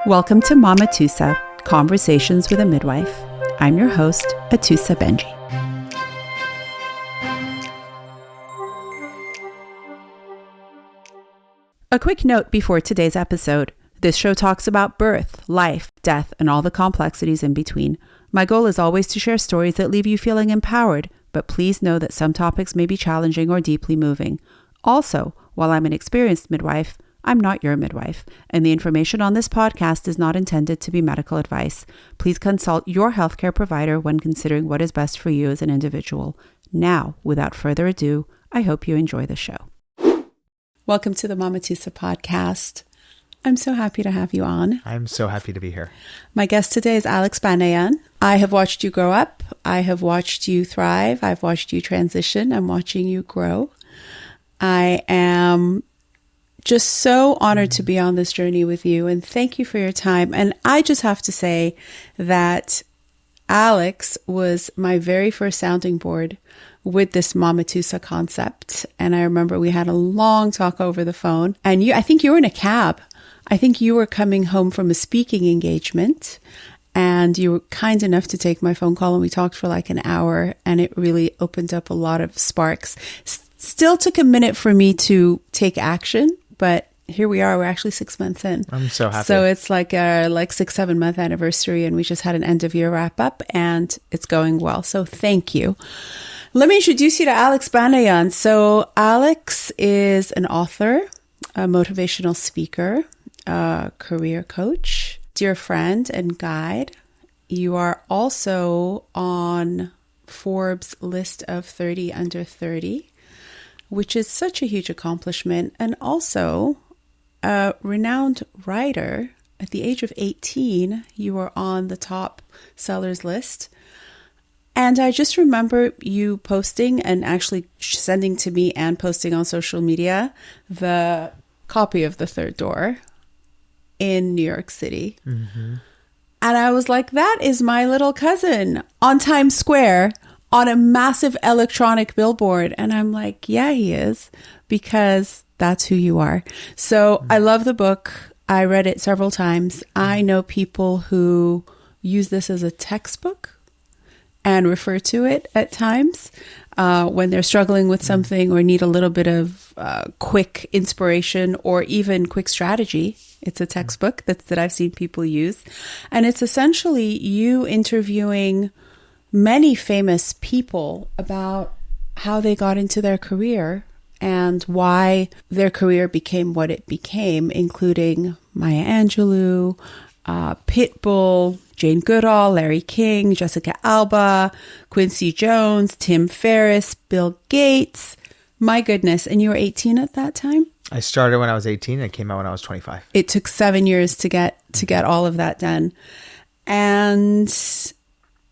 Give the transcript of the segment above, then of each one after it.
Welcome to Mama Tusa, Conversations with a Midwife. I'm your host, Atusa Benji. A quick note before today's episode. This show talks about birth, life, death, and all the complexities in between. My goal is always to share stories that leave you feeling empowered, but please know that some topics may be challenging or deeply moving. Also, while I'm an experienced midwife, I'm not your midwife, and the information on this podcast is not intended to be medical advice. Please consult your healthcare provider when considering what is best for you as an individual. Now, without further ado, I hope you enjoy the show. Welcome to the Mama Tusa podcast. I'm so happy to have you on. I'm so happy to be here. My guest today is Alex Banayan. I have watched you grow up. I have watched you thrive. I've watched you transition. I'm watching you grow. I am just so honored to be on this journey with you, and thank you for your time. And I just have to say that Alex was my very first sounding board with this Mama Tusa concept. And I remember we had a long talk over the phone, and I think you were in a cab. I think you were coming home from a speaking engagement, and you were kind enough to take my phone call, and we talked for like an hour, and it really opened up a lot of sparks. Still took a minute for me to take action, but here we are. We're actually 6 months in. I'm so happy. So it's like a 6-7 month anniversary, and we just had an end of year wrap up, and it's going well. So thank you. Let me introduce you to Alex Banayan. So Alex is an author, a motivational speaker, a career coach, dear friend and guide. You are also on Forbes' list of 30 under 30, which is such a huge accomplishment, and also a renowned writer. At the age of 18, you were on the top sellers list. And I just remember you posting and actually sending to me and posting on social media the copy of The Third Door in New York City. Mm-hmm. And I was like, that is my little cousin on Times Square on a massive electronic billboard. And I'm like, yeah, he is, because that's who you are. So I love the book. I read it several times. I know people who use this as a textbook and refer to it at times when they're struggling with something or need a little bit of quick inspiration or even quick strategy. It's a textbook that I've seen people use. And it's essentially you interviewing many famous people about how they got into their career and why their career became what it became, including Maya Angelou, Pitbull, Jane Goodall, Larry King, Jessica Alba, Quincy Jones, Tim Ferriss, Bill Gates. My goodness. And you were 18 at that time? I started when I was 18 and it came out when I was 25. It took 7 years to get all of that done. And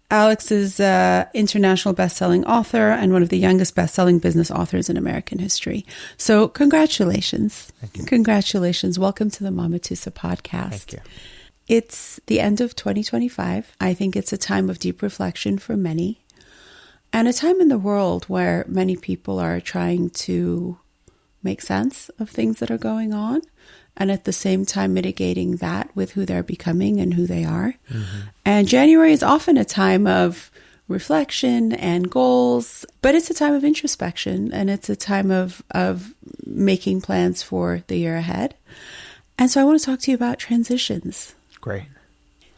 Alex is an international best-selling author and one of the youngest best-selling business authors in American history. So congratulations. Thank you. Congratulations. Welcome to the Mama Tusa podcast. Thank you. It's the end of 2025. I think it's a time of deep reflection for many, and a time in the world where many people are trying to make sense of things that are going on, and at the same time mitigating that with who they're becoming and who they are. Mm-hmm. And January is often a time of reflection and goals, but it's a time of introspection, and it's a time of making plans for the year ahead. And so I want to talk to you about transitions. Great.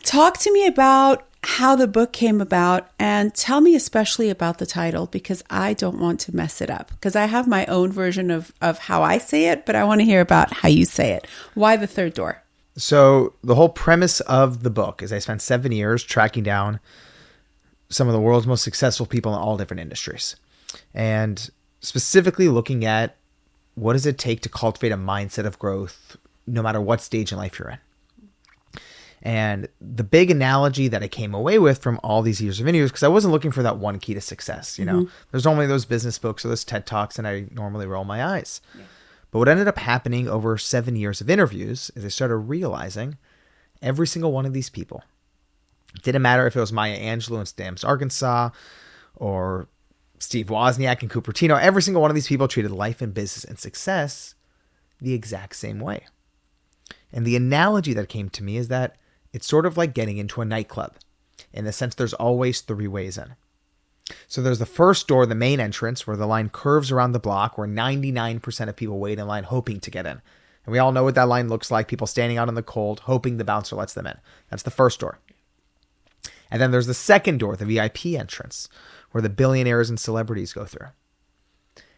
Talk to me about how the book came about, and tell me especially about the title, because I don't want to mess it up, because I have my own version of how I say it, but I want to hear about how you say it. Why The Third Door? So the whole premise of the book is I spent 7 years tracking down some of the world's most successful people in all different industries, and specifically looking at what does it take to cultivate a mindset of growth no matter what stage in life you're in. And the big analogy that I came away with from all these years of interviews, because I wasn't looking for that one key to success, you know, there's only those business books or those TED Talks, and I normally roll my eyes. Yeah. But what ended up happening over 7 years of interviews is I started realizing every single one of these people, it didn't matter if it was Maya Angelou in Stamps, Arkansas, or Steve Wozniak in Cupertino, every single one of these people treated life and business and success the exact same way. And the analogy that came to me is that it's sort of like getting into a nightclub, in the sense there's always 3 ways in. So there's the first door, the main entrance, where the line curves around the block, where 99% of people wait in line hoping to get in. And we all know what that line looks like. People standing out in the cold, hoping the bouncer lets them in. That's the first door. And then there's the second door, the VIP entrance, where the billionaires and celebrities go through.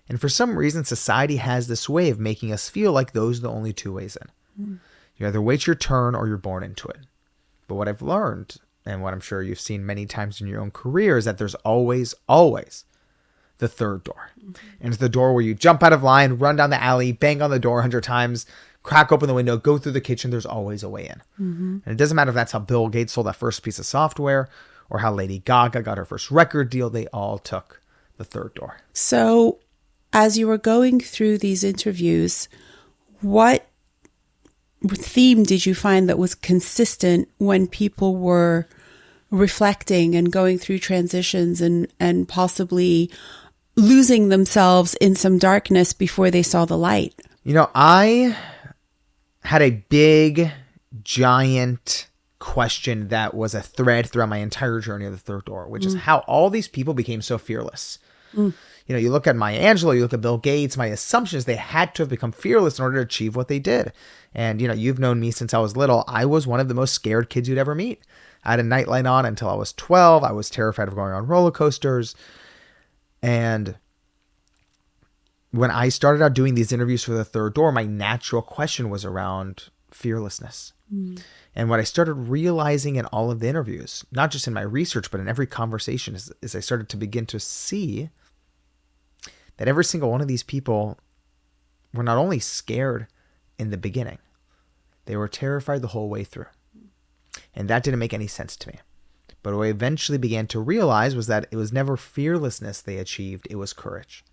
And for some reason, society has this way of making us feel like those are the only 2 ways in. You either wait your turn or you're born into it. But what I've learned, and what I'm sure you've seen many times in your own career, is that there's always, always the third door. And it's the door where you jump out of line, run down the alley, bang on the door 100 times, crack open the window, go through the kitchen. There's always a way in. And it doesn't matter if that's how Bill Gates sold that first piece of software or how Lady Gaga got her first record deal. They all took the third door. So as you were going through these interviews, what theme did you find that was consistent when people were reflecting and going through transitions and possibly losing themselves in some darkness before they saw the light? You know, I had a big, giant question that was a thread throughout my entire journey of the third door, which is how all these people became so fearless. You know, you look at Maya Angelou, you look at Bill Gates, my assumption is they had to have become fearless in order to achieve what they did. And, you know, you've known me since I was little. I was one of the most scared kids you'd ever meet. I had a nightlight on until I was 12. I was terrified of going on roller coasters. And when I started out doing these interviews for the third door, my natural question was around fearlessness. And what I started realizing in all of the interviews, not just in my research, but in every conversation, is I started to begin to see that every single one of these people were not only scared in the beginning, they were terrified the whole way through. And that didn't make any sense to me. But what I eventually began to realize was that it was never fearlessness they achieved, it was courage.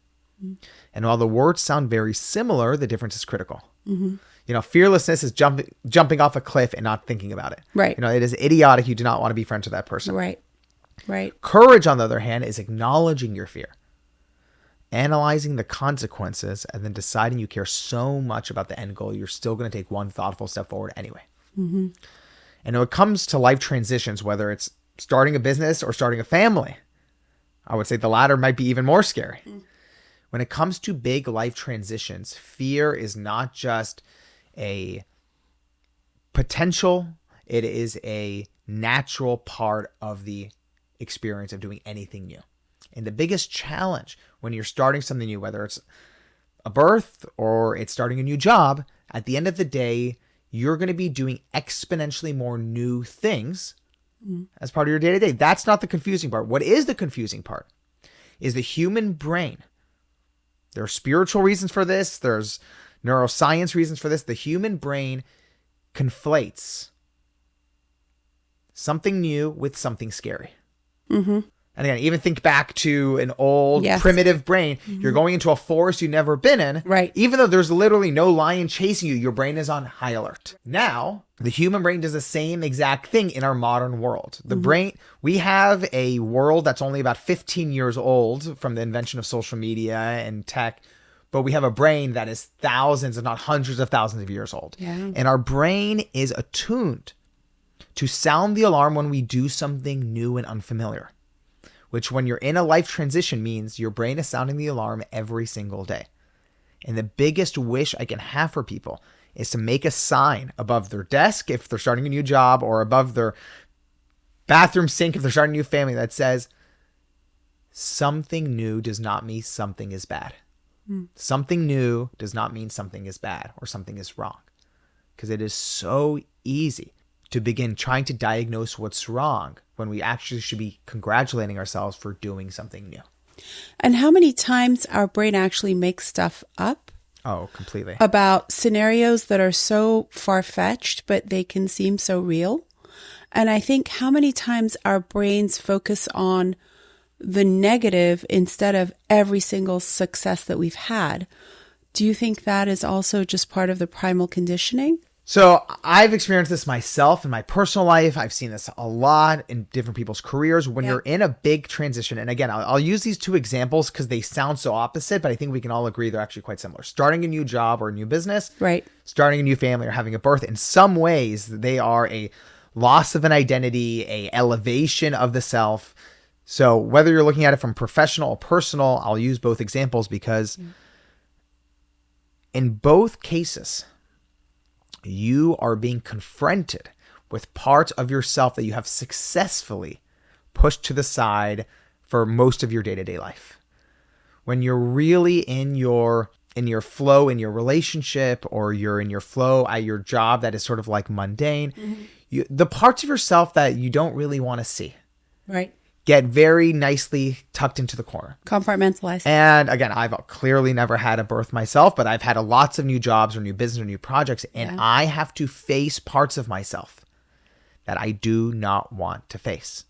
And while the words sound very similar, the difference is critical. You know, fearlessness is jumping off a cliff and not thinking about it. Right. You know, it is idiotic. You do not want to be friends with that person. Right. Courage, on the other hand, is acknowledging your fear, analyzing the consequences, and then deciding you care so much about the end goal, you're still going to take one thoughtful step forward anyway. And when it comes to life transitions, whether it's starting a business or starting a family, I would say the latter might be even more scary. When it comes to big life transitions, fear is not just a potential, it is a natural part of the experience of doing anything new. And the biggest challenge when you're starting something new, whether it's a birth or it's starting a new job, at the end of the day, you're going to be doing exponentially more new things as part of your day-to-day. That's not the confusing part. What is the confusing part is the human brain. There are spiritual reasons for this. There's neuroscience reasons for this. The human brain conflates something new with something scary. And again, even think back to an old primitive brain. You're going into a forest you've never been in. Right. Even though there's literally no lion chasing you, your brain is on high alert. Now, the human brain does the same exact thing in our modern world. The brain, we have a world that's only about 15 years old from the invention of social media and tech, but we have a brain that is thousands, if not hundreds of thousands of years old. And our brain is attuned to sound the alarm when we do something new and unfamiliar, which when you're in a life transition means your brain is sounding the alarm every single day. And the biggest wish I can have for people is to make a sign above their desk if they're starting a new job, or above their bathroom sink if they're starting a new family, that says, something new does not mean something is bad. Something new does not mean something is bad or something is wrong. Because it is so easy to begin trying to diagnose what's wrong when we actually should be congratulating ourselves for doing something new. And how many times our brain actually makes stuff up? Oh, completely. About scenarios that are so far-fetched, but they can seem so real. And I think how many times our brains focus on the negative instead of every single success that we've had. Do you think that is also just part of the primal conditioning? So I've experienced this myself in my personal life. I've seen this a lot in different people's careers. When you're in a big transition, and again, I'll use these two examples because they sound so opposite, but I think we can all agree they're actually quite similar. Starting a new job or a new business, Right. starting a new family or having a birth, in some ways, they are a loss of an identity, a elevation of the self. So whether you're looking at it from professional or personal, I'll use both examples because in both cases, you are being confronted with parts of yourself that you have successfully pushed to the side for most of your day-to-day life. When you're really in your flow in your relationship, or you're in your flow at your job that is sort of like mundane, the parts of yourself that you don't really want to see, Right. get very nicely tucked into the corner. Compartmentalized. And again, I've clearly never had a birth myself, but I've had lots of new jobs or new business or new projects, and I have to face parts of myself that I do not want to face.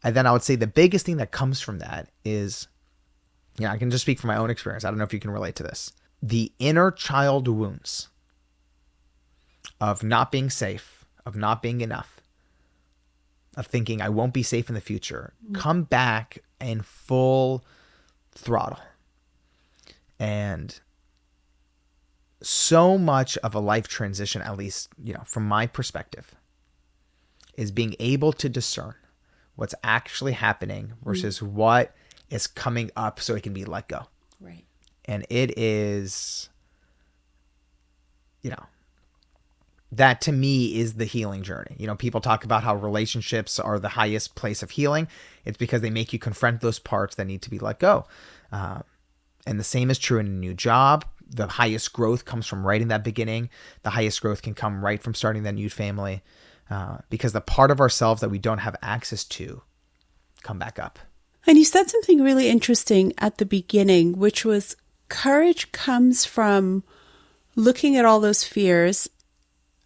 And then I would say the biggest thing that comes from that is, I can just speak from my own experience. I don't know if you can relate to this. The inner child wounds of not being safe, of not being enough, of thinking I won't be safe in the future, come back in full throttle. And so much of a life transition, at least, from my perspective, is being able to discern what's actually happening versus what is coming up so it can be let go. Right. And it is, that to me is the healing journey. People talk about how relationships are the highest place of healing. It's because they make you confront those parts that need to be let go. And the same is true in a new job. The highest growth comes from right in that beginning. The highest growth can come right from starting that new family, because the part of ourselves that we don't have access to come back up. And you said something really interesting at the beginning, which was courage comes from looking at all those fears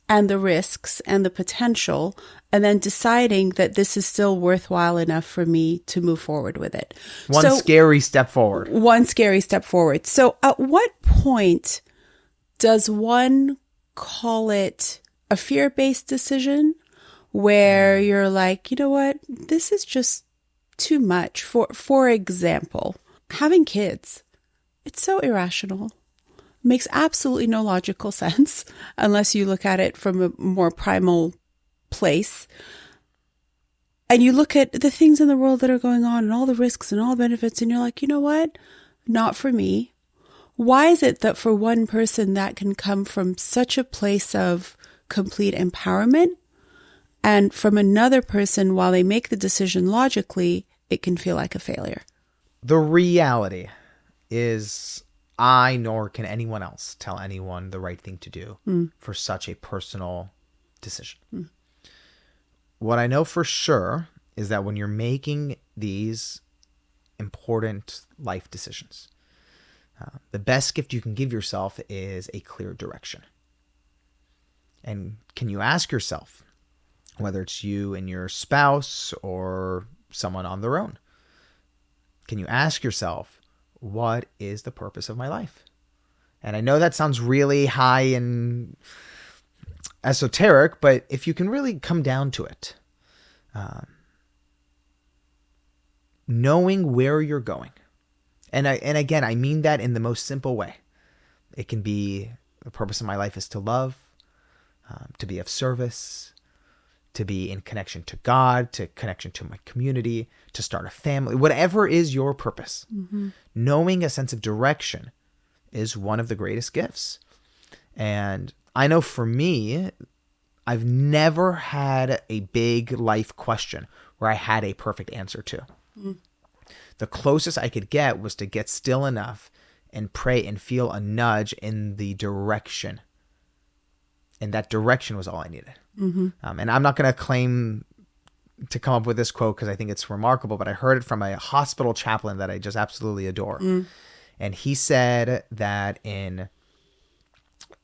and the risks and the potential, and then deciding that this is still worthwhile enough for me to move forward with it. One scary step forward. So at what point does one call it a fear-based decision where you're like, you know what, this is just too much? For example, having kids, it's so irrational. Makes absolutely no logical sense unless you look at it from a more primal place. And you look at the things in the world that are going on and all the risks and all the benefits, and you're like, you know what? Not for me. Why is it that for one person that can come from such a place of complete empowerment, and from another person, while they make the decision logically, it can feel like a failure? The reality is, I nor can anyone else tell anyone the right thing to do for such a personal decision. What I know for sure is that when you're making these important life decisions, the best gift you can give yourself is a clear direction. And can you ask yourself, whether it's you and your spouse or someone on their own, can you ask yourself, what is the purpose of my life? And I know that sounds really high and esoteric, but if you can really come down to it, knowing where you're going, and again, I mean that in the most simple way. It can be, the purpose of my life is to love, to be of service, to be in connection to God, to connection to my community, to start a family, whatever is your purpose. Knowing a sense of direction is one of the greatest gifts. And I know for me, I've never had a big life question where I had a perfect answer to. The closest I could get was to get still enough and pray and feel a nudge in the direction. And that direction was all I needed. And I'm not going to claim to come up with this quote because I think it's remarkable, but I heard it from a hospital chaplain that I just absolutely adore. And he said that in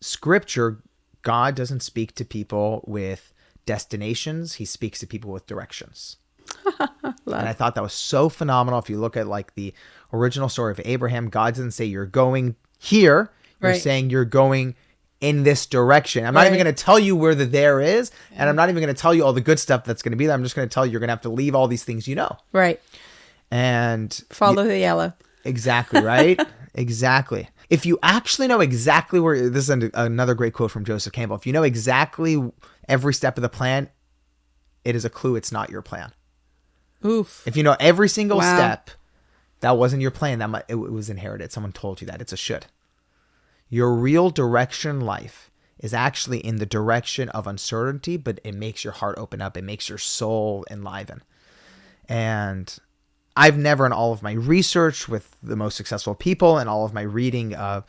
Scripture, God doesn't speak to people with destinations. He speaks to people with directions. And I thought that was so phenomenal. If you look at like the original story of Abraham, God doesn't say you're going here. You're saying you're going in this direction. I'm not even going to tell you where the there is, and I'm not even going to tell you all the good stuff that's going to be there. I'm just going to tell you you're going to have to leave all these things you know. Right. And follow the yellow. Exactly, right? Exactly. If you actually know exactly where, this is another great quote from Joseph Campbell. If you know exactly every step of the plan, it is a clue it's not your plan. Oof. If you know every single step, that wasn't your plan. It was inherited. Someone told you that. It's a should. Your real direction in life is actually in the direction of uncertainty, but it makes your heart open up. It makes your soul enliven. And I've never, in all of my research with the most successful people and all of my reading of,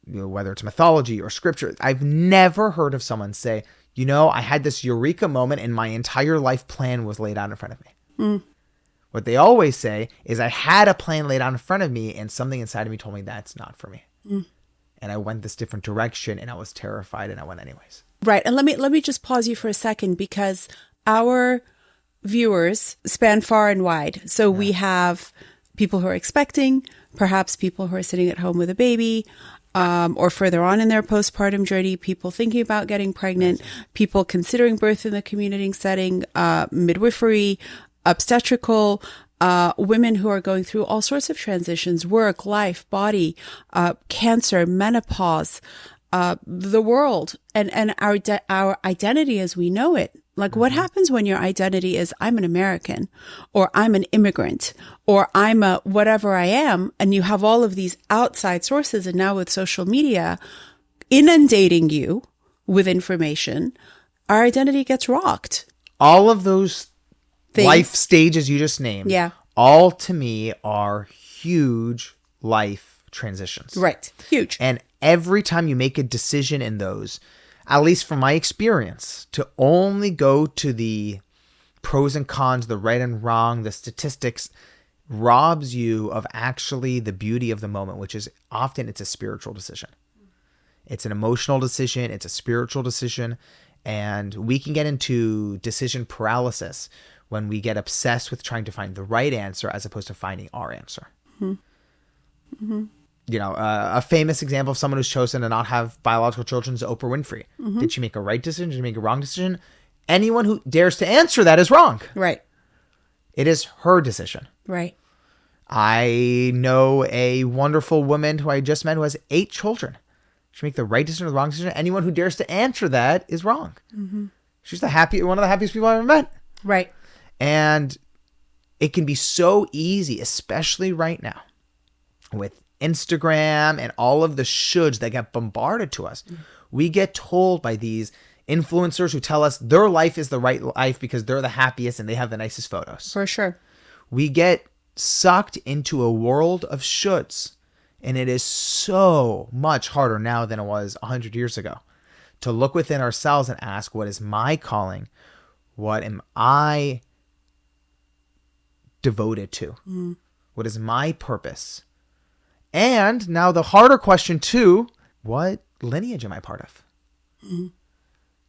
whether it's mythology or scripture, I've never heard of someone say, I had this eureka moment and my entire life plan was laid out in front of me. Mm. What they always say is I had a plan laid out in front of me and something inside of me told me that's not for me. Mm. And I went this different direction and I was terrified and I went anyways. Right. And let me just pause you for a second, because our viewers span far and wide. So we have people who are expecting, perhaps people who are sitting at home with a baby, or further on in their postpartum journey, people thinking about getting pregnant, people considering birth in the community setting, midwifery, obstetrical, women who are going through all sorts of transitions, work, life, body, cancer, menopause, the world, and our identity as we know it. Like, what happens when your identity is I'm an American, or I'm an immigrant, or I'm a whatever I am, and you have all of these outside sources, and now with social media inundating you with information, our identity gets rocked. All of those life stages you just named, all to me are huge life transitions. Right. Huge. And every time you make a decision in those, at least from my experience, to only go to the pros and cons, the right and wrong, the statistics, robs you of actually the beauty of the moment, which is often it's a spiritual decision. It's an emotional decision. It's a spiritual decision. And we can get into decision paralysis when we get obsessed with trying to find the right answer as opposed to finding our answer. Mm-hmm. Mm-hmm. A famous example of someone who's chosen to not have biological children is Oprah Winfrey. Mm-hmm. Did she make a right decision? Did she make a wrong decision? Anyone who dares to answer that is wrong. Right. It is her decision. Right. I know a wonderful woman who I just met who has 8 children. Did she make the right decision or the wrong decision? Anyone who dares to answer that is wrong. Mm-hmm. She's one of the happiest people I've ever met. Right. And it can be so easy, especially right now, with Instagram and all of the shoulds that get bombarded to us. Mm-hmm. We get told by these influencers who tell us their life is the right life because they're the happiest and they have the nicest photos. For sure. We get sucked into a world of shoulds, and it is so much harder now than it was 100 years ago to look within ourselves and ask, what is my calling? What am I devoted to? Mm-hmm. What is my purpose? And now the harder question too, what lineage am I part of? Mm-hmm.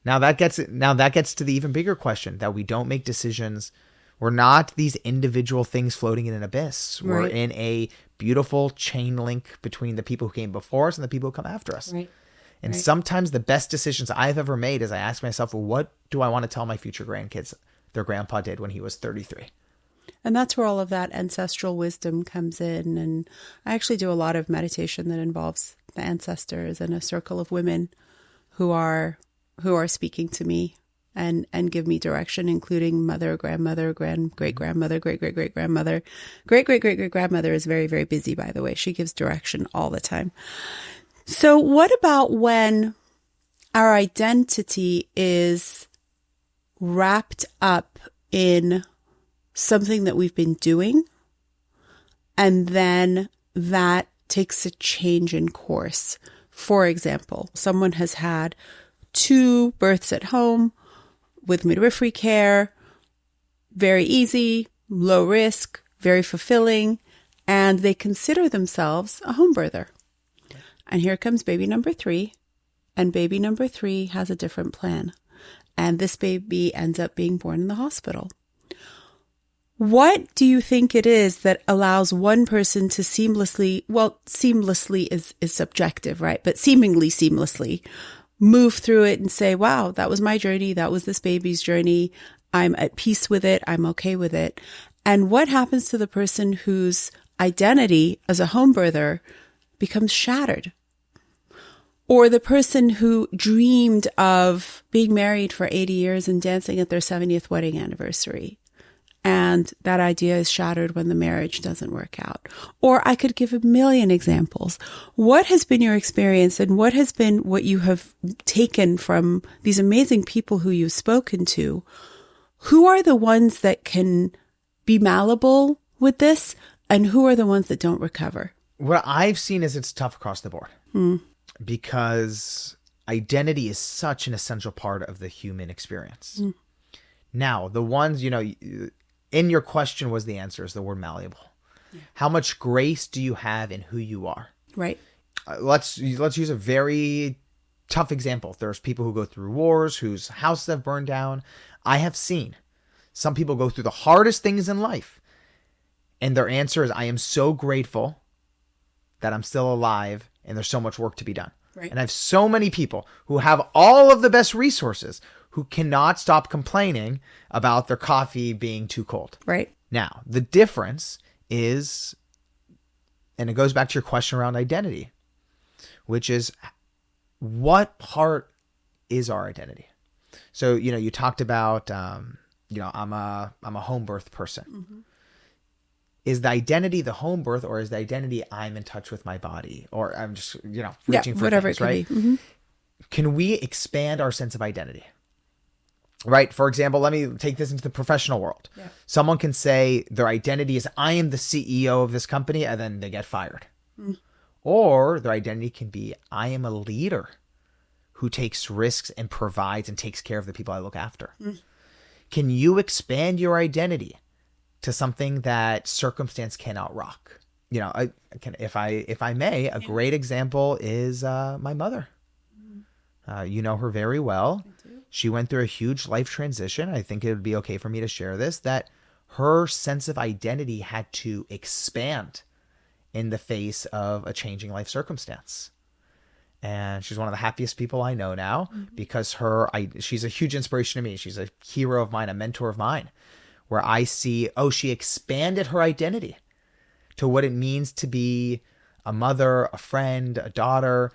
Now that gets to the even bigger question that we don't make decisions. We're not these individual things floating in an abyss. Right. We're in a beautiful chain link between the people who came before us and the people who come after us. Right. And sometimes the best decisions I've ever made is I ask myself, well, what do I want to tell my future grandkids their grandpa did when he was 33? And that's where all of that ancestral wisdom comes in. And I actually do a lot of meditation that involves the ancestors and a circle of women who are speaking to me and give me direction, including mother, grandmother, great-grandmother, great-great-great-grandmother. Great-great-great-great-grandmother is very, very busy, by the way. She gives direction all the time. So what about when our identity is wrapped up in something that we've been doing, and then that takes a change in course? For example, someone has had 2 births at home with midwifery care, very easy, low risk, very fulfilling, and they consider themselves a home birther. And here comes baby number 3, and baby number 3 has a different plan. And this baby ends up being born in the hospital. What do you think it is that allows one person to seamlessly is subjective, right? But seemingly seamlessly move through it and say, wow, that was my journey. That was this baby's journey. I'm at peace with it. I'm okay with it. And what happens to the person whose identity as a home birther becomes shattered? Or the person who dreamed of being married for 80 years and dancing at their 70th wedding anniversary. And that idea is shattered when the marriage doesn't work out. Or I could give a million examples. What has been your experience and what has been what you have taken from these amazing people who you've spoken to? Who are the ones that can be malleable with this and who are the ones that don't recover? What I've seen is it's tough across the board because identity is such an essential part of the human experience. Now, the ones, in your question was the answer is the word malleable. Yeah. How much grace do you have in who you are? Right. Let's use a very tough example. There's people who go through wars, whose houses have burned down. I have seen some people go through the hardest things in life. And their answer is, I am so grateful that I'm still alive and there's so much work to be done. Right. And I have so many people who have all of the best resources who cannot stop complaining about their coffee being too cold. Right. Now, the difference is, and it goes back to your question around identity, which is what part is our identity? So, you talked about, I'm a home birth person. Mm-hmm. Is the identity the home birth or is the identity I'm in touch with my body or I'm just, reaching for whatever things, it could right? be. Mm-hmm. Can we expand our sense of identity? Right. For example, let me take this into the professional world. Yeah. Someone can say their identity is I am the CEO of this company and then they get fired. Or their identity can be I am a leader who takes risks and provides and takes care of the people I look after. Can you expand your identity to something that circumstance cannot rock? If I may, a great example is my mother. You know her very well. She went through a huge life transition. I think it would be okay for me to share this, that her sense of identity had to expand in the face of a changing life circumstance. And she's one of the happiest people I know now because she's a huge inspiration to me. She's a hero of mine, a mentor of mine, where I see, she expanded her identity to what it means to be a mother, a friend, a daughter.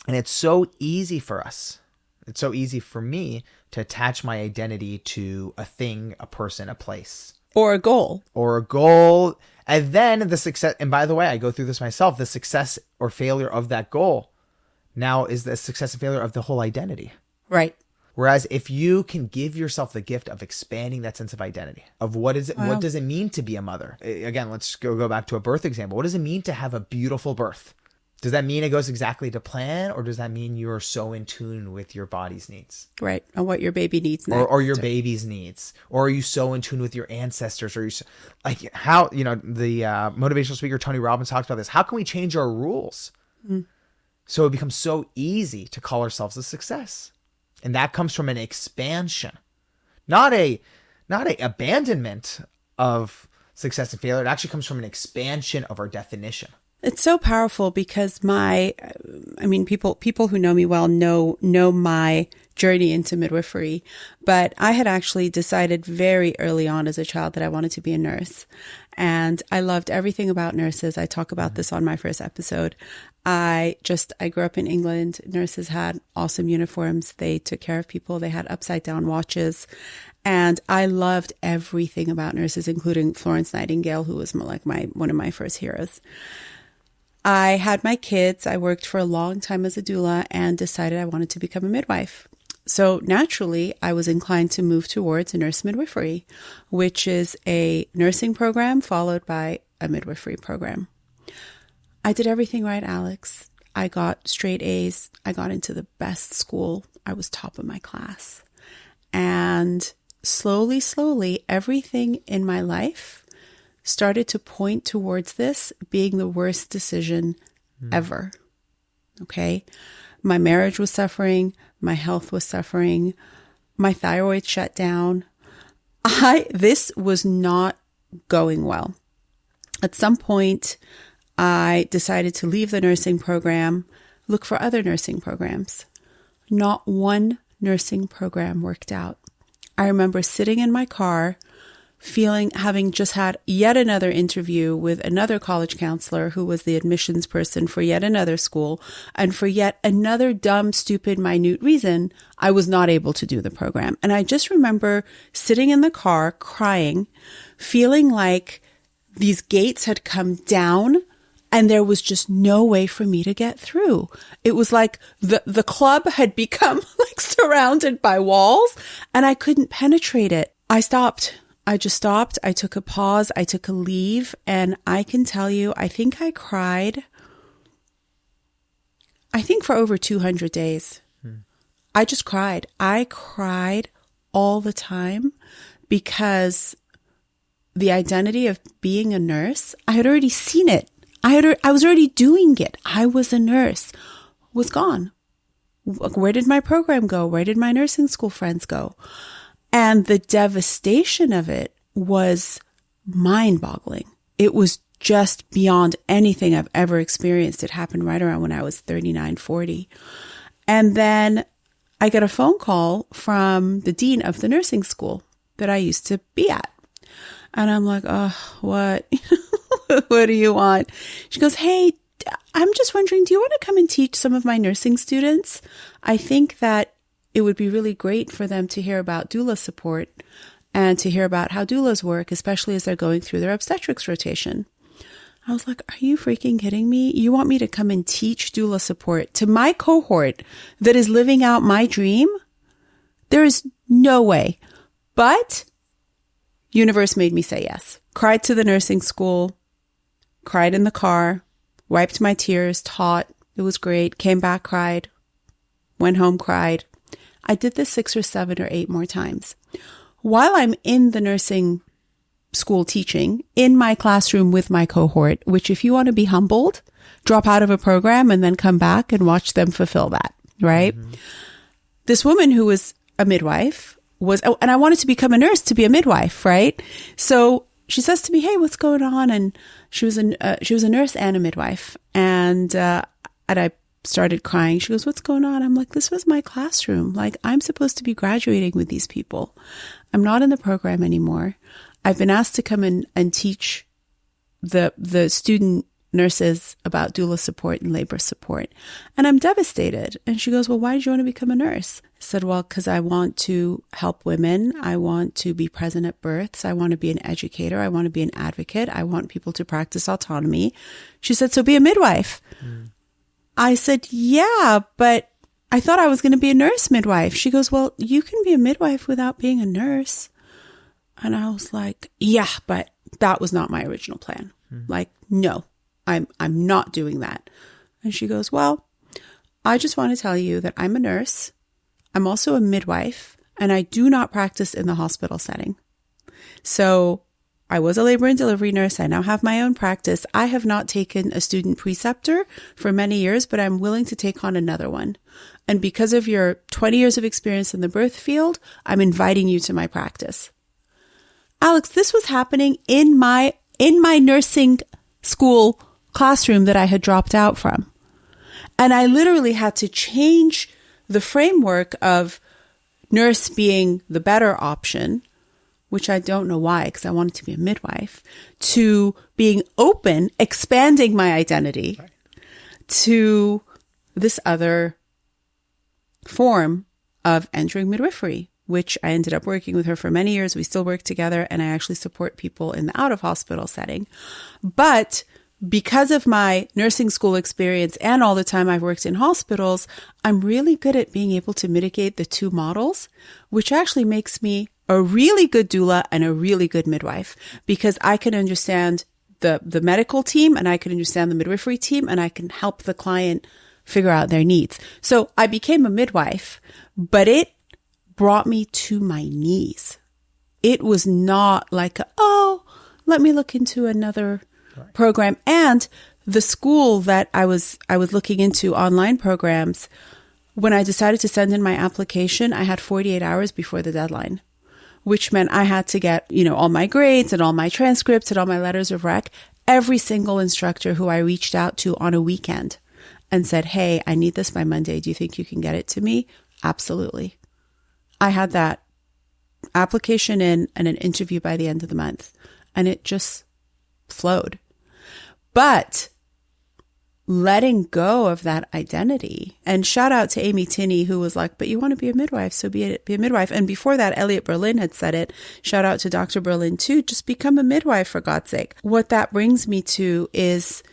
And it's so easy for us. It's so easy for me to attach my identity to a thing, a person, a place. Or a goal. And then the success, and by the way, I go through this myself, the success or failure of that goal now is the success and failure of the whole identity. Right. Whereas if you can give yourself the gift of expanding that sense of identity, of what is it, what does it mean to be a mother? Again, let's go back to a birth example. What does it mean to have a beautiful birth? Does that mean it goes exactly to plan, or does that mean you are so in tune with your body's needs? Right. And what your baby needs next. Or your baby's needs. Or are you so in tune with your ancestors? Or are you how, the motivational speaker Tony Robbins talks about this. How can we change our rules so it becomes so easy to call ourselves a success? And that comes from an expansion, not a abandonment of success and failure. It actually comes from an expansion of our definition. It's so powerful because people who know me well know my journey into midwifery, but I had actually decided very early on as a child that I wanted to be a nurse. And I loved everything about nurses. I talk about this on my first episode. I grew up in England. Nurses had awesome uniforms. They took care of people. They had upside down watches. And I loved everything about nurses, including Florence Nightingale, who was one of my first heroes. I had my kids. I worked for a long time as a doula and decided I wanted to become a midwife. So naturally, I was inclined to move towards a nurse midwifery, which is a nursing program followed by a midwifery program. I did everything right, Alex. I got straight A's. I got into the best school. I was top of my class. And slowly, everything in my life started to point towards this being the worst decision ever. Okay. My marriage was suffering. My health was suffering. My thyroid shut down. This was not going well. At some point, I decided to leave the nursing program, look for other nursing programs. Not one nursing program worked out. I remember sitting in my car, having just had yet another interview with another college counselor who was the admissions person for yet another school. And for yet another dumb, stupid, minute reason, I was not able to do the program. And I just remember sitting in the car crying, feeling like these gates had come down and there was just no way for me to get through. It was like the club had become like surrounded by walls and I couldn't penetrate it. I stopped. I just stopped. I took a pause. I took a leave. And I can tell you, I think I cried, for over 200 days. I just cried. I cried all the time because the identity of being a nurse, I had already seen it. I was already doing it. I was a nurse, was gone. Where did my program go? Where did my nursing school friends go? And the devastation of it was mind-boggling. It was just beyond anything I've ever experienced. It happened right around when I was 39, 40. And then I got a phone call from the dean of the nursing school that I used to be at. And I'm like, oh, what? What do you want? She goes, hey, I'm just wondering, do you want to come and teach some of my nursing students? I think that it would be really great for them to hear about doula support and to hear about how doulas work, especially as they're going through their obstetrics rotation. I was like, are you freaking kidding me? You want me to come and teach doula support to my cohort that is living out my dream? There is no way. But universe made me say yes. Cried to the nursing school, cried in the car, wiped my tears, taught. It was great. Came back, cried, went home, cried. I did this 6 or 7 or 8 more times. While I'm in the nursing school teaching, in my classroom with my cohort, which if you want to be humbled, drop out of a program and then come back and watch them fulfill that, right? Mm-hmm. This woman who was a midwife and I wanted to become a nurse to be a midwife, right? So she says to me, hey, what's going on? And she was a nurse and a midwife. And I started crying. She goes, what's going on? I'm like, this was my classroom. Like, I'm supposed to be graduating with these people. I'm not in the program anymore. I've been asked to come in and teach the student nurses about doula support and labor support. And I'm devastated. And she goes, well, why did you want to become a nurse? I said, well, because I want to help women. I want to be present at births. I want to be an educator. I want to be an advocate. I want people to practice autonomy. She said, so be a midwife. I said, yeah, but I thought I was going to be a nurse midwife. She goes, well, you can be a midwife without being a nurse. And I was like, yeah, but that was not my original plan. Like, no, I'm not doing that. And she goes, well, I just want to tell you that I'm a nurse. I'm also a midwife, and I do not practice in the hospital setting. So I was a labor and delivery nurse. I now have my own practice. I have not taken a student preceptor for many years, but I'm willing to take on another one. And because of your 20 years of experience in the birth field, I'm inviting you to my practice. Alex, this was happening in my nursing school classroom that I had dropped out from. And I literally had to change the framework of nurse being the better option, which I don't know why, because I wanted to be a midwife, to being open, expanding my identity to this other form of entering midwifery, which I ended up working with her for many years. We still work together, and I actually support people in the out-of-hospital setting. But because of my nursing school experience and all the time I've worked in hospitals, I'm really good at being able to mitigate the two models, which actually makes me a really good doula and a really good midwife, because I can understand the medical team and I can understand the midwifery team, and I can help the client figure out their needs. So I became a midwife, but it brought me to my knees. It was not like, let me look into another program. And the school that I was looking into online programs, when I decided to send in my application, I had 48 hours before the deadline, which meant I had to get, all my grades and all my transcripts and all my letters of rec. Every single instructor who I reached out to on a weekend and said, hey, I need this by Monday. Do you think you can get it to me? Absolutely. I had that application in and an interview by the end of the month, and it just flowed. But letting go of that identity, and shout out to Amy Tinney, who was like, but you want to be a midwife, so be a midwife. And before that, Elliot Berlin had said it. Shout out to Dr. Berlin too. Just become a midwife, for God's sake. What that brings me to is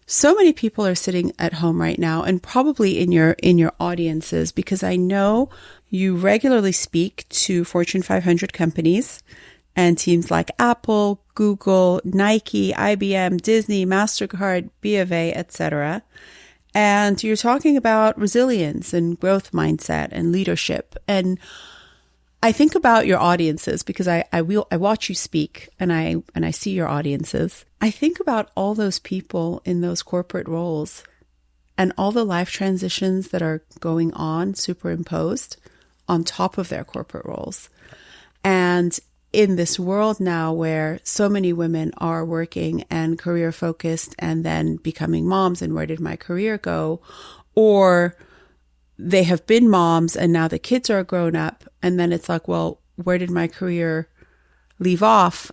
so many people are sitting at home right now, and probably in your audiences, because I know you regularly speak to Fortune 500 companies and teams like Apple, Google, Nike, IBM, Disney, MasterCard, B of A, etc. And you're talking about resilience and growth mindset and leadership. And I think about your audiences, because I watch you speak and I see your audiences. I think about all those people in those corporate roles and all the life transitions that are going on superimposed on top of their corporate roles. And in this world now where so many women are working and career focused and then becoming moms, and where did my career go? Or they have been moms and now the kids are grown up, and then it's like, well, where did my career leave off?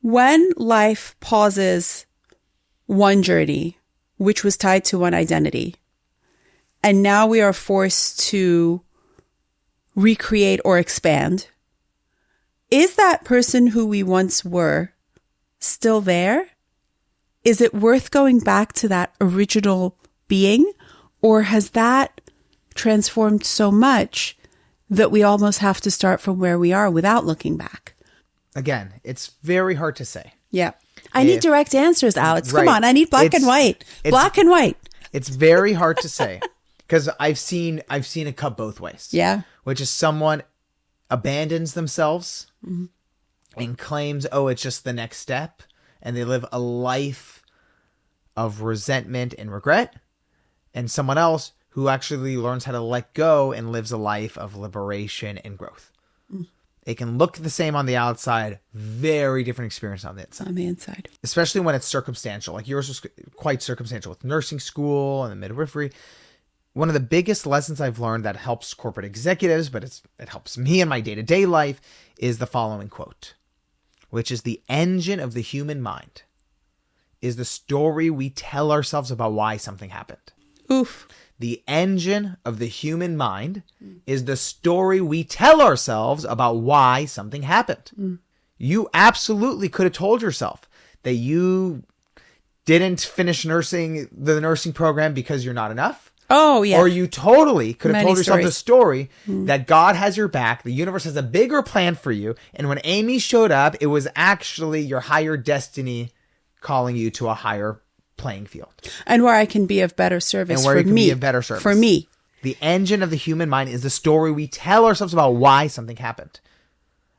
When life pauses one journey, which was tied to one identity, and now we are forced to recreate or expand, is that person who we once were still there? Is it worth going back to that original being? Or has that transformed so much that we almost have to start from where we are without looking back? Again, it's very hard to say. Yeah. I need direct answers, Alex. Come on. I need black and white. Black and white. It's very hard to say, because I've seen it cut both ways. Yeah. Which is someone abandons themselves and claims, oh, it's just the next step. And they live a life of resentment and regret. And someone else who actually learns how to let go and lives a life of liberation and growth. It can look the same on the outside, very different experience on the inside. On the inside. Especially when it's circumstantial. Like yours was quite circumstantial with nursing school and the midwifery. One of the biggest lessons I've learned that helps corporate executives, but it helps me in my day-to-day life, is the following quote, which is: the engine of the human mind is the story we tell ourselves about why something happened. Oof. The engine of the human mind is the story we tell ourselves about why something happened. You absolutely could have told yourself that you didn't finish the nursing program because you're not enough. Oh, yeah. Or you totally could have told yourself stories. the story that God has your back, the universe has a bigger plan for you, and when Amy showed up, it was actually your higher destiny calling you to a higher playing field. And where I can be of better service And where for you can me. be of better service. For me. The engine of the human mind is the story we tell ourselves about why something happened.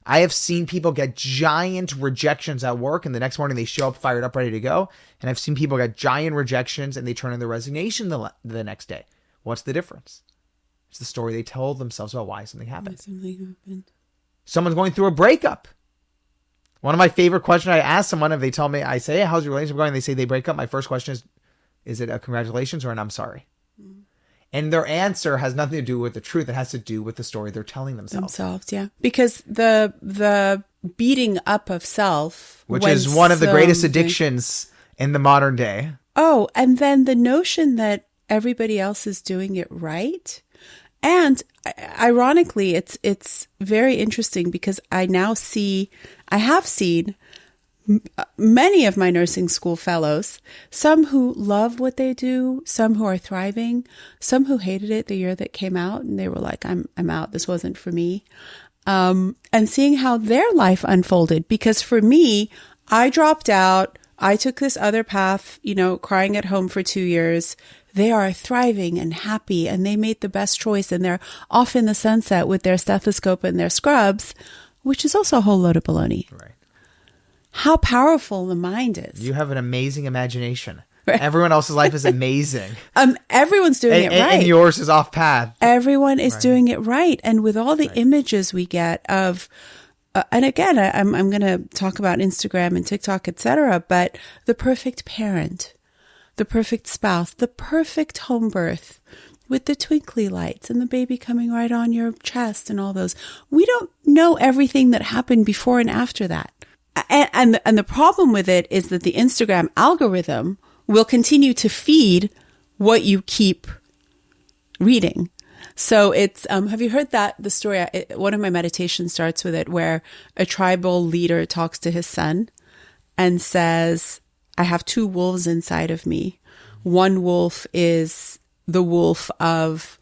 I have seen people get giant rejections at work, and the next morning they show up fired up, ready to go. And I've seen people get giant rejections and they turn in their resignation the next day. What's the difference? It's the story they told themselves about why something happened. Someone's going through a breakup. One of my favorite questions I ask someone, if they tell me, I say, hey, how's your relationship going? And they say they break up. My first question is it a congratulations or an I'm sorry? And their answer has nothing to do with the truth. It has to do with the story they're telling themselves. Yeah. Because the beating up of self, which is one of the greatest addictions in the modern day. Oh, and then the notion that everybody else is doing it right. And ironically, it's very interesting, because I have seen many of my nursing school fellows, some who love what they do, some who are thriving, some who hated it the year that came out and they were like, I'm out. This wasn't for me. And seeing how their life unfolded, because for me, I dropped out. I took this other path, crying at home for 2 years. They are thriving and happy, and they made the best choice, and they're off in the sunset with their stethoscope and their scrubs, which is also a whole load of baloney. Right. How powerful the mind is. You have an amazing imagination. Right. Everyone else's life is amazing. Everyone's doing it right. And yours is off path. Everyone is doing it right. And with all the images we get of and again, I'm going to talk about Instagram and TikTok, etc., but the perfect parent, the perfect spouse, the perfect home birth with the twinkly lights and the baby coming right on your chest and all those. We don't know everything that happened before and after that. And the problem with it is that the Instagram algorithm will continue to feed what you keep reading. So it's, have you heard the story? One of my meditations starts with it, where a tribal leader talks to his son and says, I have two wolves inside of me. One wolf is the wolf of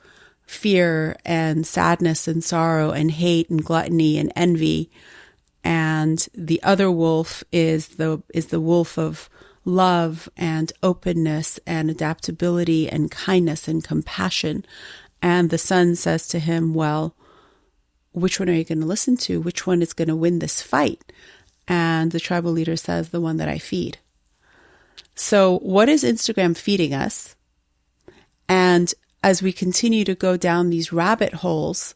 fear and sadness and sorrow and hate and gluttony and envy. And the other wolf is the wolf of love and openness and adaptability and kindness and compassion. And the son says to him, well, which one are you going to listen to? Which one is going to win this fight? And the tribal leader says, the one that I feed. So what is Instagram feeding us? And as we continue to go down these rabbit holes,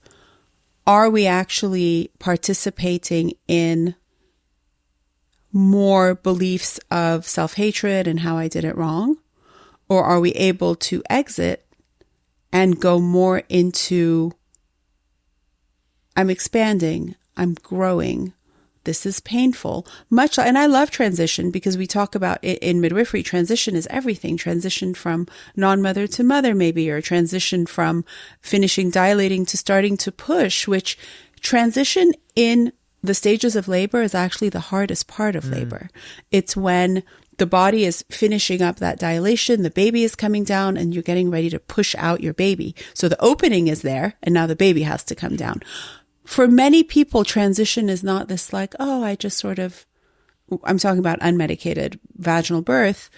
are we actually participating in more beliefs of self-hatred and how I did it wrong? Or are we able to exit and go more into, I'm expanding, I'm growing, this is painful. And I love transition, because we talk about it in midwifery. Transition is everything. Transition from non-mother to mother, maybe, or transition from finishing dilating to starting to push, which transition in the stages of labor is actually the hardest part of labor. It's when the body is finishing up that dilation, the baby is coming down, and you're getting ready to push out your baby. So the opening is there, and now the baby has to come down. For many people, transition is not this like, oh, I'm talking about unmedicated vaginal birth.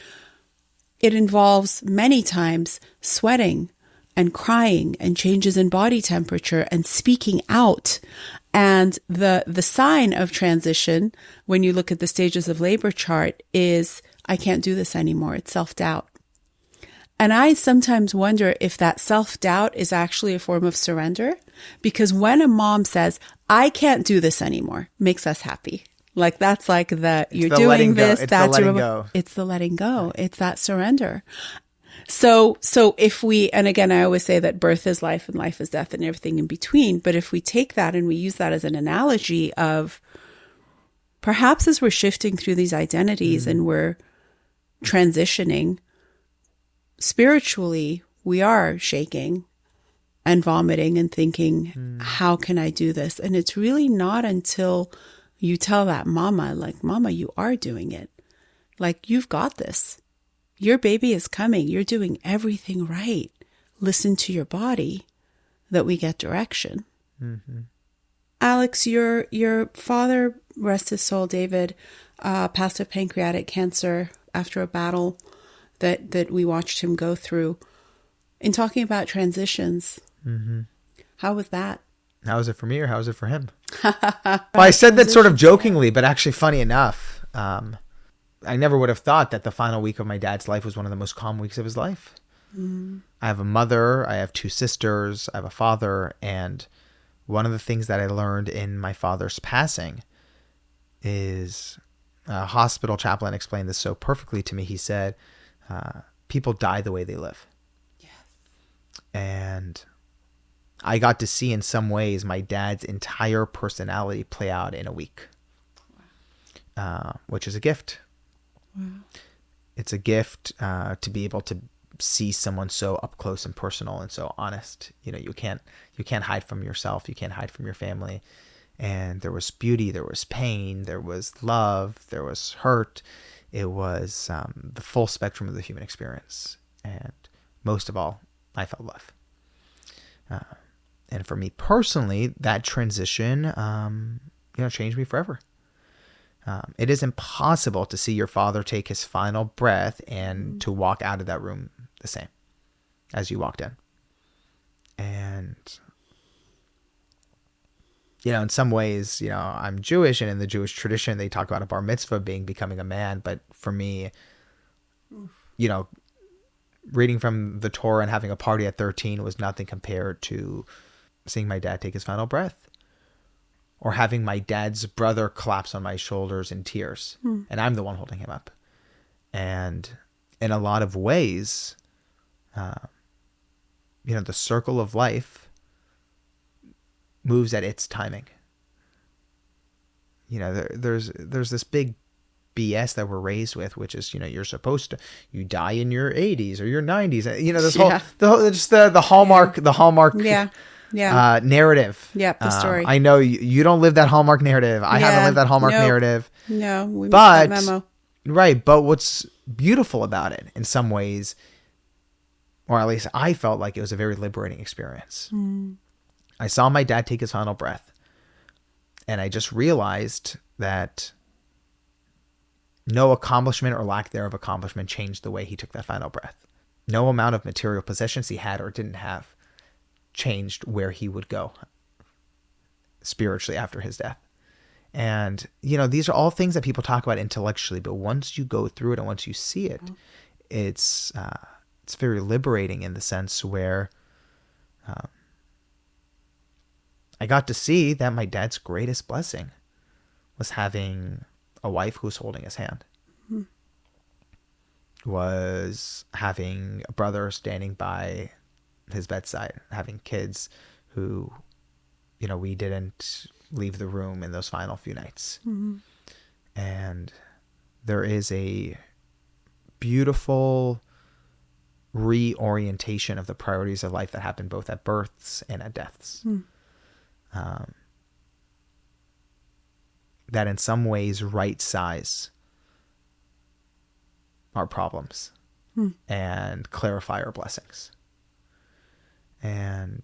It involves many times sweating and crying and changes in body temperature and speaking out. And the sign of transition, when you look at the stages of labor chart, is I can't do this anymore. It's self-doubt. And I sometimes wonder if that self-doubt is actually a form of surrender, because when a mom says, I can't do this anymore, makes us happy. Like that's like you're doing this, that's it's the letting go. It's that surrender. So if we, and again, I always say that birth is life and life is death and everything in between. But if we take that and we use that as an analogy of perhaps as we're shifting through these identities and we're transitioning, spiritually, we are shaking and vomiting and thinking, how can I do this? And it's really not until you tell that mama, like, mama, you are doing it. Like, you've got this. Your baby is coming. You're doing everything right. Listen to your body, that we get direction. Mm-hmm. Alex, your father, rest his soul, David, passed of pancreatic cancer after a battle that we watched him go through. In talking about transitions, how was that? How was it for me, or how was it for him? Well, I said that sort of jokingly, but actually funny enough, I never would have thought that the final week of my dad's life was one of the most calm weeks of his life. I have a mother, I have two sisters, I have a father, and one of the things that I learned in my father's passing is a hospital chaplain explained this so perfectly to me. He said, people die the way they live. Yes. And I got to see in some ways my dad's entire personality play out in a week, which is a gift. Wow. It's a gift to be able to see someone so up close and personal and so honest. You know, you can't hide from yourself. You can't hide from your family. And there was beauty, there was pain, there was love, there was hurt. It was the full spectrum of the human experience. And most of all, I felt love. And for me personally, that transition, changed me forever. It is impossible to see your father take his final breath and to walk out of that room the same as you walked in. And, in some ways, I'm Jewish, and in the Jewish tradition, they talk about a bar mitzvah becoming a man. But for me, reading from the Torah and having a party at 13 was nothing compared to seeing my dad take his final breath. or having my dad's brother collapse on my shoulders in tears, and I'm the one holding him up. And in a lot of ways, the circle of life moves at its timing. There's this big BS that we're raised with, which is, you're supposed to, you die in your 80s or your 90s. This whole, the Hallmark, narrative. Yeah, the story. I know you don't live that Hallmark narrative. I haven't lived that Hallmark narrative. No, we missed that memo. Right. But what's beautiful about it in some ways, or at least I felt like it was a very liberating experience. I saw my dad take his final breath, and I just realized that no accomplishment or lack thereof accomplishment changed the way he took that final breath. No amount of material possessions he had or didn't have changed where he would go spiritually after his death. And, these are all things that people talk about intellectually, but once you go through it and once you see it, it's very liberating in the sense where I got to see that my dad's greatest blessing was having a wife who was holding his hand, was having a brother standing by his bedside, having kids who, we didn't leave the room in those final few nights. And there is a beautiful reorientation of the priorities of life that happen both at births and at deaths. That in some ways right size our problems and clarify our blessings. And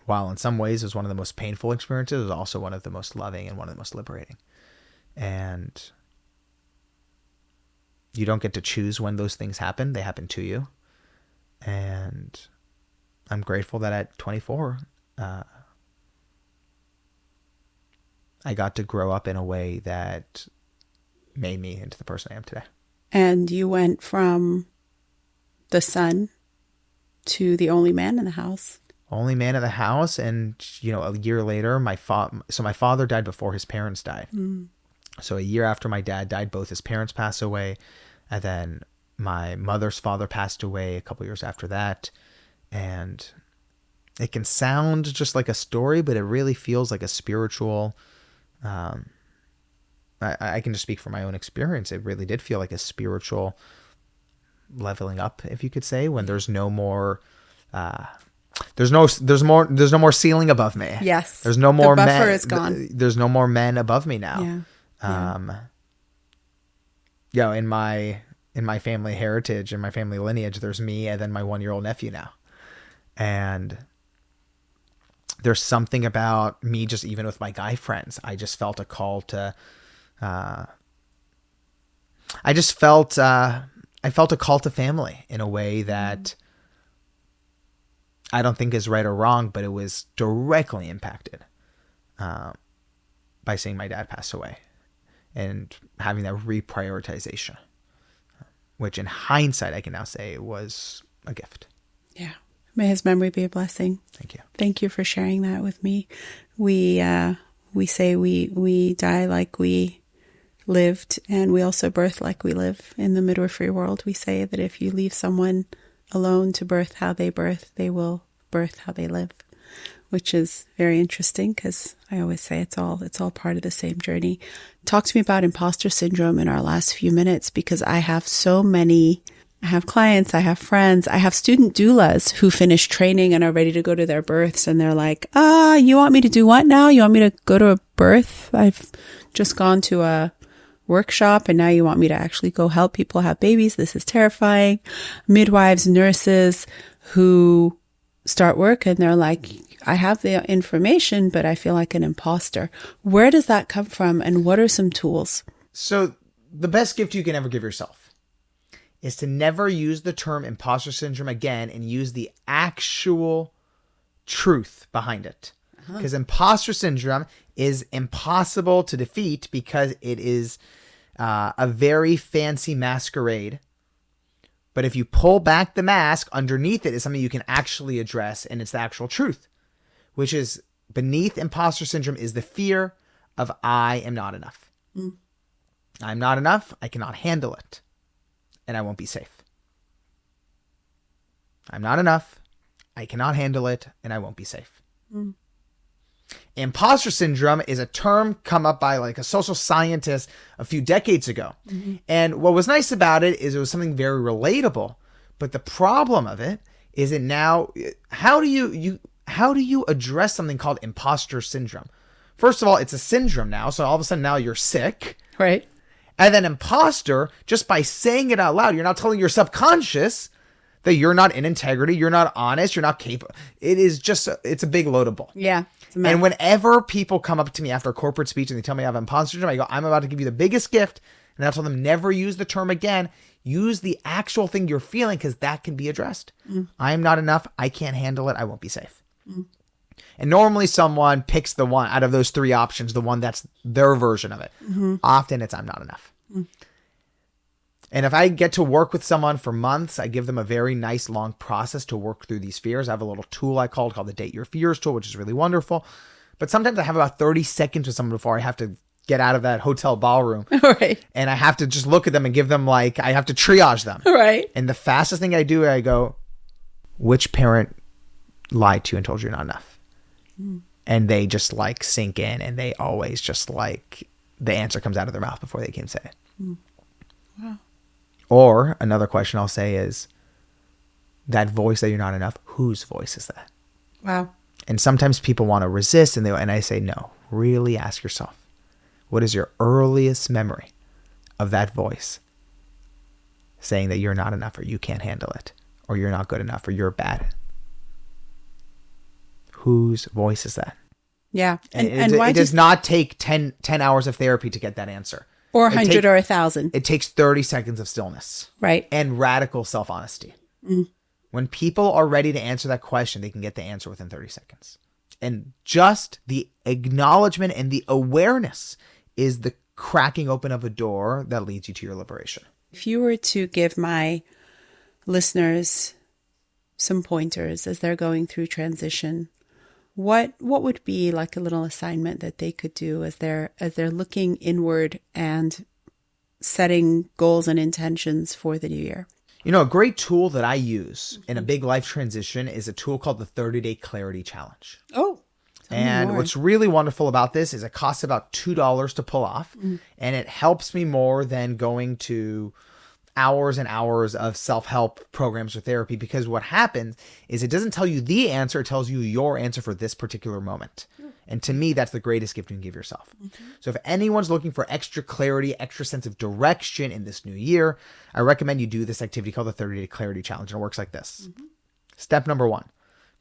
while in some ways it was one of the most painful experiences, it was also one of the most loving and one of the most liberating. And you don't get to choose when those things happen. They happen to you. And I'm grateful that at 24, I got to grow up in a way that made me into the person I am today. And you went from the son to the only man in the house. Only man in the house. And, a year later, my father died before his parents died. So a year after my dad died, both his parents passed away. And then my mother's father passed away a couple years after that. And it can sound just like a story, but it really feels like a spiritual, I can just speak from my own experience. It really did feel like a spiritual leveling up, if you could say, when there's no more, there's no more ceiling above me. Yes. There's no more the buffer is gone. There's no more men above me now. In my family heritage and my family lineage, there's me and then my 1-year-old nephew now. And there's something about me, just even with my guy friends, I just felt a call to, I felt a call to family in a way that I don't think is right or wrong, but it was directly impacted by seeing my dad pass away and having that reprioritization, which in hindsight, I can now say was a gift. Yeah. May his memory be a blessing. Thank you. Thank you for sharing that with me. We say we die like we lived, and we also birth like we live. In the midwifery world, we say that if you leave someone alone to birth how they birth, they will birth how they live, which is very interesting because I always say it's all part of the same journey. Talk to me about imposter syndrome in our last few minutes, because I have clients, I have friends, I have student doulas who finish training and are ready to go to their births. And they're like, you want me to do what now? You want me to go to a birth? I've just gone to a workshop and now you want me to actually go help people have babies. This is terrifying. Midwives, nurses who start work and they're like, I have the information, but I feel like an imposter. Where does that come from? And what are some tools? So the best gift you can ever give yourself is to never use the term imposter syndrome again and use the actual truth behind it. Because imposter syndrome is impossible to defeat because it is a very fancy masquerade. But if you pull back the mask, underneath it is something you can actually address, and it's the actual truth, which is beneath imposter syndrome is the fear of I am not enough. I'm not enough. I cannot handle it. And I won't be safe. I'm not enough. I cannot handle it. And I won't be safe. Imposter syndrome is a term come up by like a social scientist a few decades ago. And what was nice about it is it was something very relatable. But the problem of it is it now, how do you address something called imposter syndrome? First of all, it's a syndrome now. So all of a sudden now you're sick. Right. And then imposter, just by saying it out loud, you're not telling your subconscious that you're not in integrity, you're not honest, you're not capable. It's a big load of bull. Yeah. And whenever people come up to me after a corporate speech and they tell me I have imposter syndrome, I go, I'm about to give you the biggest gift. And I tell them, never use the term again. Use the actual thing you're feeling because that can be addressed. I am not enough. I can't handle it. I won't be safe. And normally someone picks the one out of those three options, the one that's their version of it. Often it's I'm not enough. And if I get to work with someone for months, I give them a very nice long process to work through these fears. I have a little tool called the Date Your Fears tool, which is really wonderful. But sometimes I have about 30 seconds with someone before I have to get out of that hotel ballroom. Right. And I have to just look at them and give them I have to triage them. Right. And the fastest thing I do, I go, which parent lied to you and told you you're not enough? And they just sink in, and they always just the answer comes out of their mouth before they can say it. Wow. Or another question I'll say is, that voice that you're not enough, whose voice is that? Wow. And sometimes people want to resist, and I say, no, really ask yourself, what is your earliest memory of that voice saying that you're not enough, or you can't handle it, or you're not good enough, or you're bad? Whose voice is that? Yeah. And why it does not take 10 hours of therapy to get that answer. Or 100 or 1,000. It takes 30 seconds of stillness. Right. And radical self-honesty. When people are ready to answer that question, they can get the answer within 30 seconds. And just the acknowledgement and the awareness is the cracking open of a door that leads you to your liberation. If you were to give my listeners some pointers as they're going through transition, what would be a little assignment that they could do as they're looking inward and setting goals and intentions for the new year? A great tool that I use in a big life transition is a tool called the 30-Day Clarity Challenge. Oh, and what's really wonderful about this is it costs about $2 to pull off, and it helps me more than going to hours and hours of self-help programs or therapy, because what happens is it doesn't tell you the answer, it tells you your answer for this particular moment. And to me, that's the greatest gift you can give yourself. So if anyone's looking for extra clarity, extra sense of direction in this new year, I recommend you do this activity called the 30-Day Clarity Challenge. And it works like this. Step number 1,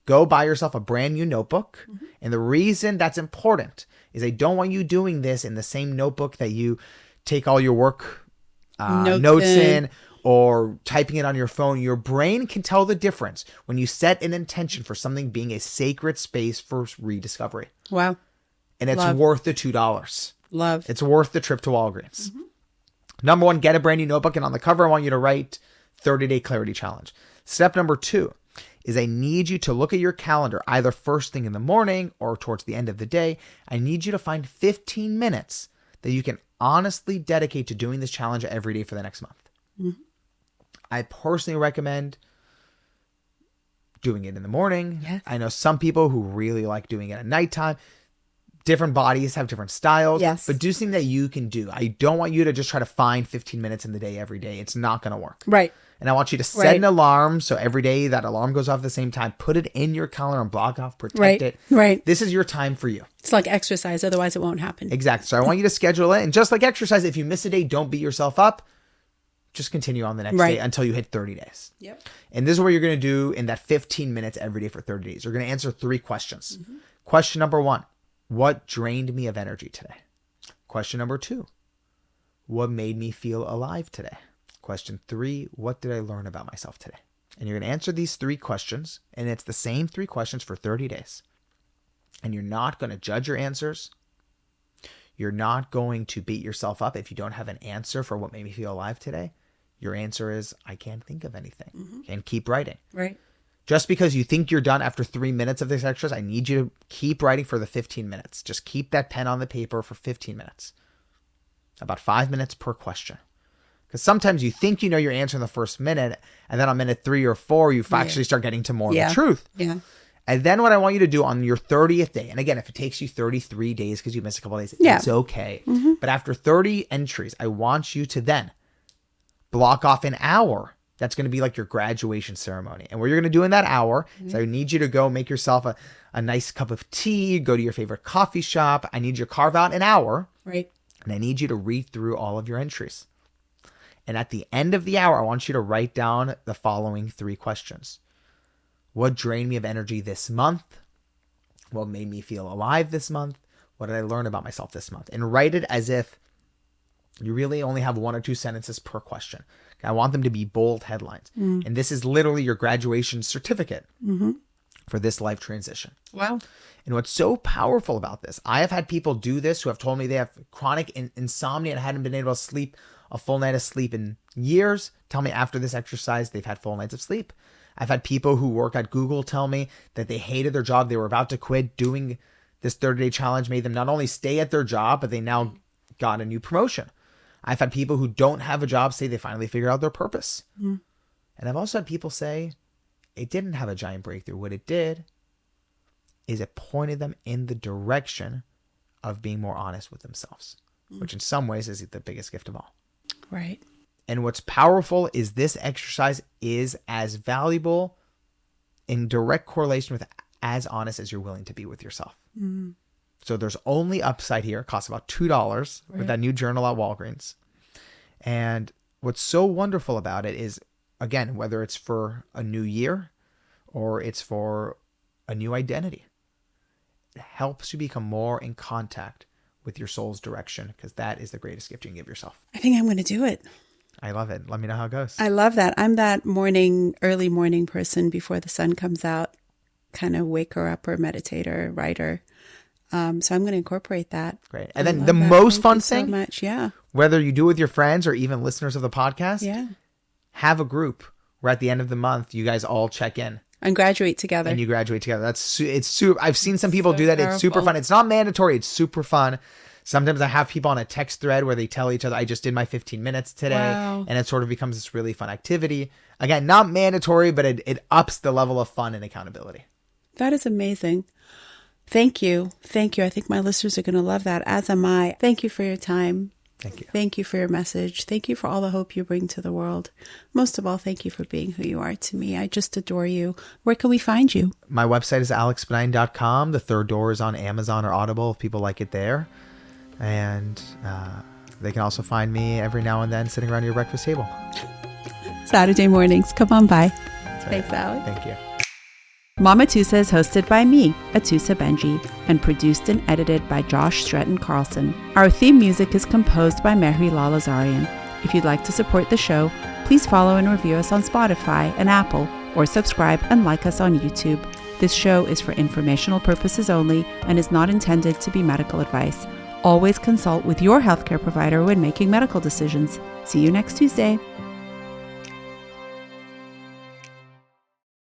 go buy yourself a brand new notebook. And the reason that's important is I don't want you doing this in the same notebook that you take all your work notes in, or typing it on your phone. Your brain can tell the difference when you set an intention for something being a sacred space for rediscovery. Wow. And it's worth the $2. Love. It's worth the trip to Walgreens. Number 1, get a brand new notebook, and on the cover I want you to write 30-Day Clarity Challenge. Step number 2 is I need you to look at your calendar either first thing in the morning or towards the end of the day. I need you to find 15 minutes that you can honestly dedicate to doing this challenge every day for the next month. I personally recommend doing it in the morning. Yes. I know some people who really like doing it at nighttime. Different bodies have different styles. Yes. But do something that you can do. I don't want you to just try to find 15 minutes in the day every day. It's not going to work. Right. And I want you to set an alarm. So every day that alarm goes off at the same time, put it in your calendar and block off, protect it. Right. This is your time for you. It's like exercise. Otherwise it won't happen. Exactly. So I want you to schedule it. And just like exercise, if you miss a day, don't beat yourself up. Just continue on the next day until you hit 30 days. Yep. And this is what you're going to do in that 15 minutes every day for 30 days. You're going to answer 3 questions. Question number 1, what drained me of energy today? Question number 2, what made me feel alive today? Question 3, what did I learn about myself today? And you're going to answer these 3 questions, and it's the same 3 questions for 30 days. And you're not going to judge your answers. You're not going to beat yourself up if you don't have an answer for what made me feel alive today. Your answer is, I can't think of anything. And keep writing. Right. Just because you think you're done after 3 minutes of this exercise, I need you to keep writing for the 15 minutes. Just keep that pen on the paper for 15 minutes. About 5 minutes per question. Because sometimes you think you know your answer in the first minute, and then on minute 3 or 4, you actually start getting to more of the truth. Yeah. And then what I want you to do on your 30th day, and again, if it takes you 33 days because you missed a couple of days, it's okay. But after 30 entries, I want you to then block off an hour. That's going to be like your graduation ceremony. And what you're going to do in that hour is I need you to go make yourself a nice cup of tea, go to your favorite coffee shop. I need you to carve out an hour. Right. And I need you to read through all of your entries. And at the end of the hour, I want you to write down the following 3 questions. What drained me of energy this month? What made me feel alive this month? What did I learn about myself this month? And write it as if you really only have 1 or 2 sentences per question. I want them to be bold headlines. And this is literally your graduation certificate for this life transition. Wow. And what's so powerful about this, I have had people do this who have told me they have chronic insomnia and hadn't been able to sleep a full night of sleep in years. Tell me after this exercise, they've had full nights of sleep. I've had people who work at Google tell me that they hated their job. They were about to quit. Doing this 30-day challenge made them not only stay at their job, but they now got a new promotion. I've had people who don't have a job say they finally figured out their purpose. And I've also had people say it didn't have a giant breakthrough. What it did is it pointed them in the direction of being more honest with themselves, which in some ways is the biggest gift of all. Right. And what's powerful is this exercise is as valuable in direct correlation with as honest as you're willing to be with yourself. So there's only upside here. It costs about $2 with that new journal at Walgreens. And what's so wonderful about it is, again, whether it's for a new year or it's for a new identity, it helps you become more in contact with your soul's direction, because that is the greatest gift you can give yourself. I think I'm going to do it. I love it. Let me know how it goes. I love that. I'm that early morning person before the sun comes out, kind of waker upper, meditator, writer. So I'm going to incorporate that. Great. And then the most fun thing, so much. Yeah. Whether you do it with your friends or even listeners of the podcast, have a group where at the end of the month, you guys all check in. And graduate together. And you graduate together. It's super. I've seen some people do that. Powerful. It's super fun. It's not mandatory. It's super fun. Sometimes I have people on a text thread where they tell each other, I just did my 15 minutes today. Wow. And it sort of becomes this really fun activity. Again, not mandatory, but it ups the level of fun and accountability. That is amazing. Thank you. Thank you. I think my listeners are going to love that, as am I. Thank you for your time. Thank you. Thank you for your message. Thank you for all the hope you bring to the world. Most of all, thank you for being who you are to me. I just adore you. Where can we find you? My website is alexbenign.com. The Third Door is on Amazon or Audible if people like it there. And they can also find me every now and then sitting around your breakfast table. Saturday mornings. Come on by. Right. Thanks, Alex. Thank you. Mama Tusa is hosted by me, Atusa Benji, and produced and edited by Josh Stretton Carlson. Our theme music is composed by Mehri Lalazarian. If you'd like to support the show, please follow and review us on Spotify and Apple, or subscribe and like us on YouTube. This show is for informational purposes only and is not intended to be medical advice. Always consult with your healthcare provider when making medical decisions. See you next Tuesday.